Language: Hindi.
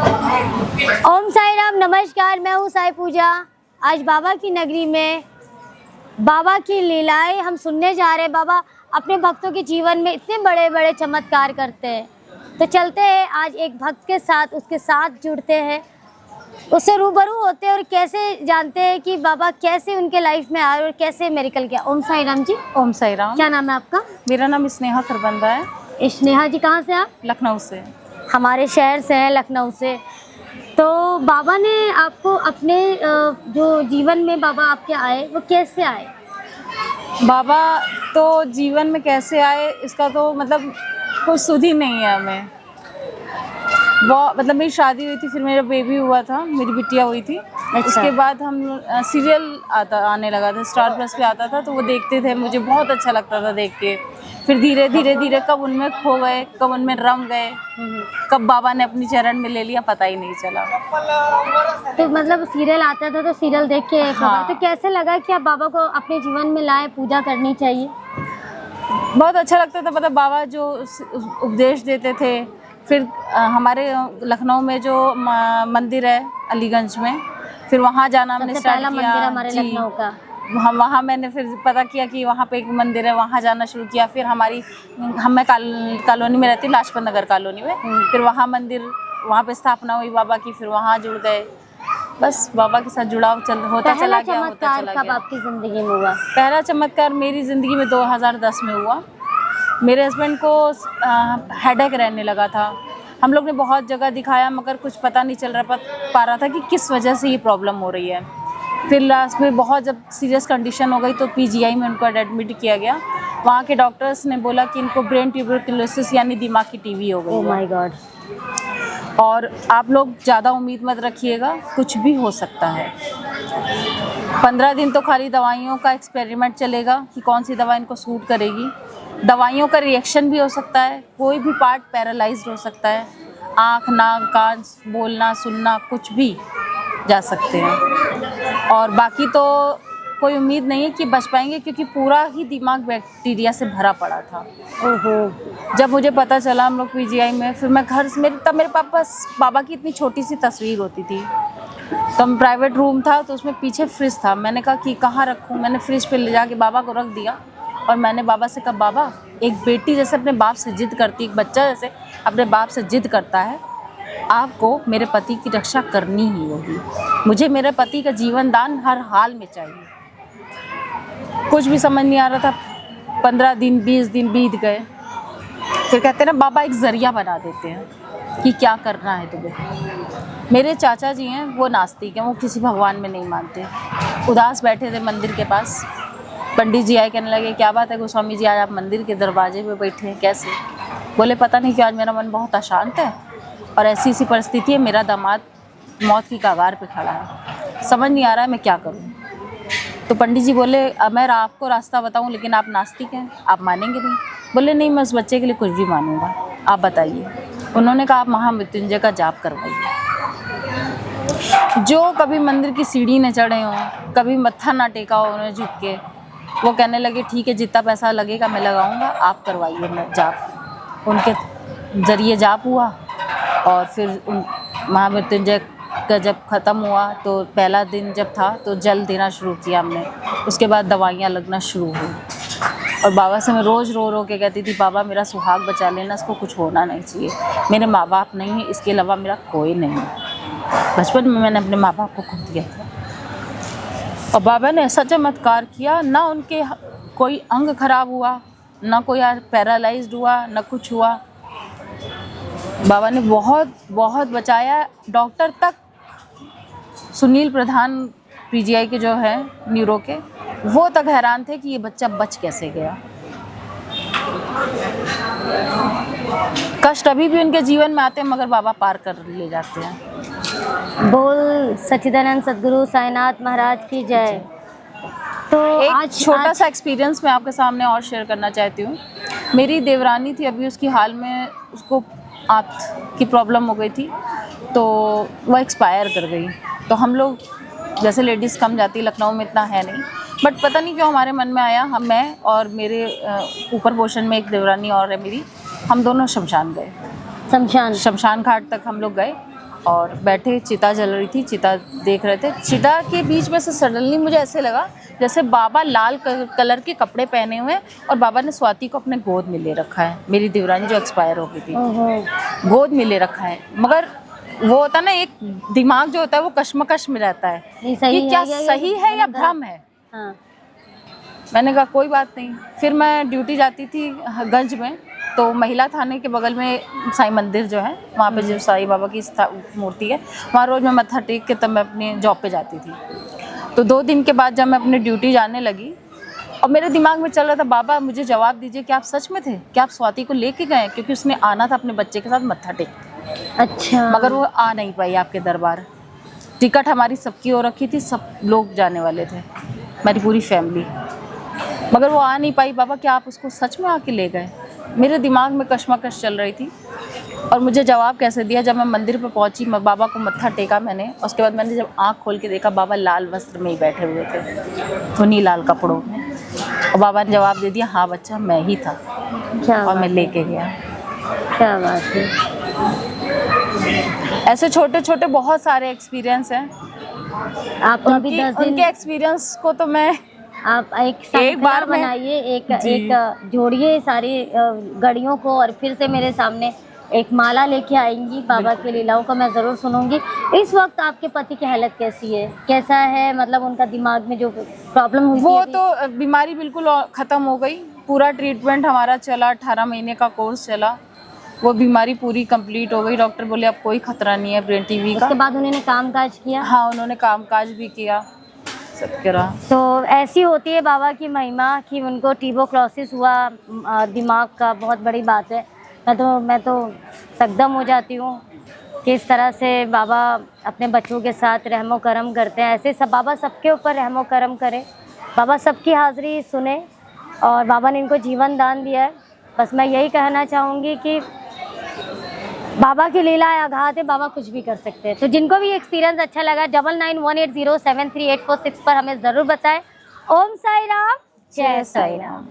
ओम साई राम, नमस्कार। मैं हूँ साई पूजा। आज बाबा की नगरी में बाबा की लीलाएं हम सुनने जा रहे हैं। बाबा अपने भक्तों के जीवन में इतने बड़े बड़े चमत्कार करते हैं। तो चलते हैं आज एक भक्त के साथ, उसके साथ जुड़ते हैं, उससे रूबरू होते हैं और कैसे जानते हैं कि बाबा कैसे उनके लाइफ में आए और कैसे मेरिकल किया। ओम साई राम जी। ओम साई राम। क्या नाम है आपका? मेरा नाम स्नेहा खरबंदा है। स्नेहा जी, कहाँ से आप? लखनऊ से। हमारे शहर से हैं, लखनऊ से। तो बाबा ने आपको अपने जो जीवन में बाबा आपके आए, वो कैसे आए? बाबा तो जीवन में कैसे आए इसका तो मतलब कोई सुध ही नहीं है हमें। वो मतलब मेरी शादी हुई थी, फिर मेरा बेबी हुआ था, मेरी बिटिया हुई थी। उसके बाद हम सीरियल आने लगा था, स्टार प्लस पे आता था, तो वो देखते थे, मुझे बहुत अच्छा लगता था देख के। फिर धीरे धीरे कब उनमें खो गए, कब उनमें रम गए, कब बाबा ने अपनी चरण में ले लिया, पता ही नहीं चला। तो मतलब सीरियल आता था तो सीरियल देख के हाँ। तो कैसे लगा कि आप बाबा को अपने जीवन में लाए, पूजा करनी चाहिए? बहुत अच्छा लगता था, मतलब बाबा जो उपदेश देते थे। फिर हमारे लखनऊ में जो मंदिर है अलीगंज में, फिर वहाँ जाना हमने स्टार्ट किया। मंदिर हमारे लखनऊ का। वहाँ मैंने फिर पता किया कि वहाँ पे एक मंदिर है, वहाँ जाना शुरू किया। फिर मैं कॉलोनी में रहती हूँ, लाजपत नगर कॉलोनी में। फिर वहाँ मंदिर, वहाँ पे स्थापना हुई बाबा की, फिर वहाँ जुड़ गए। बस बाबा के साथ जुड़ाव होता चला गया। कब आपकी जिंदगी में हुआ? पहला चमत्कार मेरी ज़िंदगी में 2010 में हुआ। मेरे हस्बैंड को हेडेक रहने लगा था। हम लोग ने बहुत जगह दिखाया, मगर कुछ पता नहीं चल पा रहा था कि किस वजह से ये प्रॉब्लम हो रही है। फिर लास्ट में बहुत जब सीरियस कंडीशन हो गई तो पीजीआई में उनको एडमिट किया गया। वहाँ के डॉक्टर्स ने बोला कि इनको ब्रेन ट्यूबरकुलोसिस यानी दिमाग की टीबी हो गई। Oh my God. और आप लोग ज़्यादा उम्मीद मत रखिएगा, कुछ भी हो सकता है। 15 दिन तो खाली दवाइयों का एक्सपेरिमेंट चलेगा कि कौन सी दवा इनको सूट करेगी। दवाइयों का रिएक्शन भी हो सकता है, कोई भी पार्ट पैरालाइज्ड हो सकता है, आँख, नाक, कान, बोलना, सुनना, कुछ भी जा सकते हैं। और बाकी तो कोई उम्मीद नहीं है कि बच पाएंगे, क्योंकि पूरा ही दिमाग बैक्टीरिया से भरा पड़ा था। ओहो। जब मुझे पता चला हम लोग पीजीआई में, फिर मैं घर से मेरे पास बाबा की इतनी छोटी सी तस्वीर होती थी। तो हम प्राइवेट रूम था, तो उसमें पीछे फ्रिज था। मैंने कहा कि कहाँ रखूँ, मैंने फ्रिज पे ले जाके बाबा को रख दिया। और मैंने बाबा से कहा, बाबा एक बेटी जैसे अपने बाप से जिद करती, एक बच्चा जैसे अपने बाप से जिद करता है, आपको मेरे पति की रक्षा करनी ही होगी। मुझे मेरे पति का जीवन दान हर हाल में चाहिए। कुछ भी समझ नहीं आ रहा था। 15 दिन 20 दिन बीत गए। फिर कहते ना, बाबा एक ज़रिया बना देते हैं कि क्या करना है तुम्हें। मेरे चाचा जी हैं, वो नास्तिक हैं, वो किसी भगवान में नहीं मानते। उदास बैठे थे मंदिर के पास। पंडित जी आए, कहने लगे, क्या बात है गोस्वामी जी, आज आप मंदिर के दरवाजे पे बैठे हैं, कैसे? बोले, पता नहीं क्यों आज मेरा मन बहुत अशांत है और ऐसी सी परिस्थिति है, मेरा दामाद मौत की कगार पे खड़ा है, समझ नहीं आ रहा है मैं क्या करूं। तो पंडित जी बोले, अब मैं आपको रास्ता बताऊं, लेकिन आप नास्तिक हैं, आप मानेंगे नहीं। बोले, नहीं, मैं उस बच्चे के लिए कुछ भी मानूंगा, आप बताइए। उन्होंने कहा, आप महामृत्युंजय का जाप करवाइए। जो कभी मंदिर की सीढ़ी न चढ़े हों, कभी मत्था ना टेका हो उन्हें झुक के, वो कहने लगे, ठीक है, जितना पैसा लगेगा मैं लगाऊंगा, आप करवाइए जाप। उनके ज़रिए जाप हुआ। और फिर महामृत्युंजय का जब ख़त्म हुआ, तो पहला दिन जब था तो जल देना शुरू किया हमने। उसके बाद दवाइयाँ लगना शुरू हुई। और बाबा से मैं रोज़ रो के कहती थी, बाबा मेरा सुहाग बचा लेना, इसको कुछ होना नहीं चाहिए। मेरे माँ बाप नहीं है, इसके अलावा मेरा कोई नहीं है। बचपन में मैंने अपने माँ बाप को खो दिया था। और बाबा ने ऐसा चमत्कार किया, ना उनके कोई अंग खराब हुआ, ना कोई पैरालाइज्ड हुआ, ना कुछ हुआ। बाबा ने बहुत बहुत बचाया। डॉक्टर तक, सुनील प्रधान पीजीआई के जो है न्यूरो के, वो तक हैरान थे कि ये बच्चा बच कैसे गया। कष्ट अभी भी उनके जीवन में आते हैं, मगर बाबा पार कर ले जाते हैं। बोल सच्चिदानंद सद्गुरु साईनाथ महाराज की जय। तो एक छोटा सा एक्सपीरियंस मैं आपके सामने और शेयर करना चाहती हूँ। मेरी देवरानी थी, अभी उसकी हाल में उसको आंत की प्रॉब्लम हो गई थी, तो वह एक्सपायर कर गई। तो हम लोग जैसे लेडीज़ कम जाती, लखनऊ में इतना है नहीं, बट पता नहीं क्यों हमारे मन में आया, मैं और मेरे ऊपर पोर्शन में एक देवरानी और है मेरी, हम दोनों शमशान गए। शमशान घाट तक हम लोग गए। और बैठे, चिता जल रही थी, चिता देख रहे थे। चिता के बीच में से सडनली मुझे ऐसे लगा जैसे बाबा लाल कलर के कपड़े पहने हुए हैं और बाबा ने स्वाति को अपने गोद में ले रखा है, मेरी देवरानी जो एक्सपायर हो गई थी, गोद में ले रखा है। मगर वो होता ना, एक दिमाग जो होता है वो कश्मकश में रहता है कि क्या सही है या भ्रम है। हाँ। मैंने कहा कोई बात नहीं। फिर मैं ड्यूटी जाती थी गंज में, तो महिला थाने के बगल में साईं मंदिर जो है, वहाँ पे जो साईं बाबा की मूर्ति है, वहाँ रोज़ मैं मत्था टेक के तब मैं अपनी जॉब पे जाती थी। तो 2 दिन के बाद जब मैं अपनी ड्यूटी जाने लगी और मेरे दिमाग में चल रहा था, बाबा मुझे जवाब दीजिए कि आप सच में थे, क्या आप स्वाति को लेके गए, क्योंकि उसने आना था अपने बच्चे के साथ मत्था टेक। अच्छा। मगर वो आ नहीं पाई आपके दरबार। टिकट हमारी सबकी हो रखी थी, सब लोग जाने वाले थे, मेरी पूरी फैमिली, मगर वो आ नहीं पाई। बाबा क्या आप उसको सच में आके ले गए? मेरे दिमाग में कश्मकश चल रही थी और मुझे जवाब कैसे दिया। जब मैं मंदिर पे पहुंची, मैं बाबा को मत्था टेका मैंने, उसके बाद मैंने जब आँख खोल के देखा, बाबा लाल वस्त्र में ही बैठे हुए थे, उन्हीं लाल कपड़ों में। और बाबा ने जवाब दे दिया, हाँ बच्चा मैं ही था, और मैं लेके गया। क्या बात है। ऐसे छोटे छोटे बहुत सारे एक्सपीरियंस हैं। आप तो अभी 10 दिन, उनके एक्सपीरियंस को तो मैं आप एक बार बनाइए, एक जोड़िए सारी घड़ियों को और फिर से मेरे सामने एक माला लेके आएंगी। बाबा की लीलाओं को मैं ज़रूर सुनूंगी। इस वक्त आपके पति की हालत कैसी है, कैसा है, मतलब उनका दिमाग में जो प्रॉब्लम हुई वो तो बीमारी बिल्कुल ख़त्म हो गई। पूरा ट्रीटमेंट हमारा चला, 18 महीने का कोर्स चला, वो बीमारी पूरी कंप्लीट हो गई। डॉक्टर बोले अब कोई खतरा नहीं है ब्रेन टीबी का। उसके बाद उन्होंने कामकाज किया? हाँ, उन्होंने कामकाज भी किया, सब करा। तो ऐसी होती है बाबा की महिमा कि उनको ट्यूबरक्लोसिस हुआ दिमाग का, बहुत बड़ी बात है। मैं तो सकदम हो जाती हूँ कि इस तरह से बाबा अपने बच्चों के साथ रहमो करम करते हैं। ऐसे सब बाबा सबके ऊपर रहमो करम करे, बाबा सबकी हाज़िरी सुने, और बाबा ने इनको जीवन दान दिया है। बस मैं यही कहना चाहूँगी कि बाबा की लीला अगाध है, बाबा कुछ भी कर सकते हैं। तो जिनको भी एक्सपीरियंस अच्छा लगा 9918073846 पर हमें ज़रूर बताएं। ओम साई राम, जय साई राम।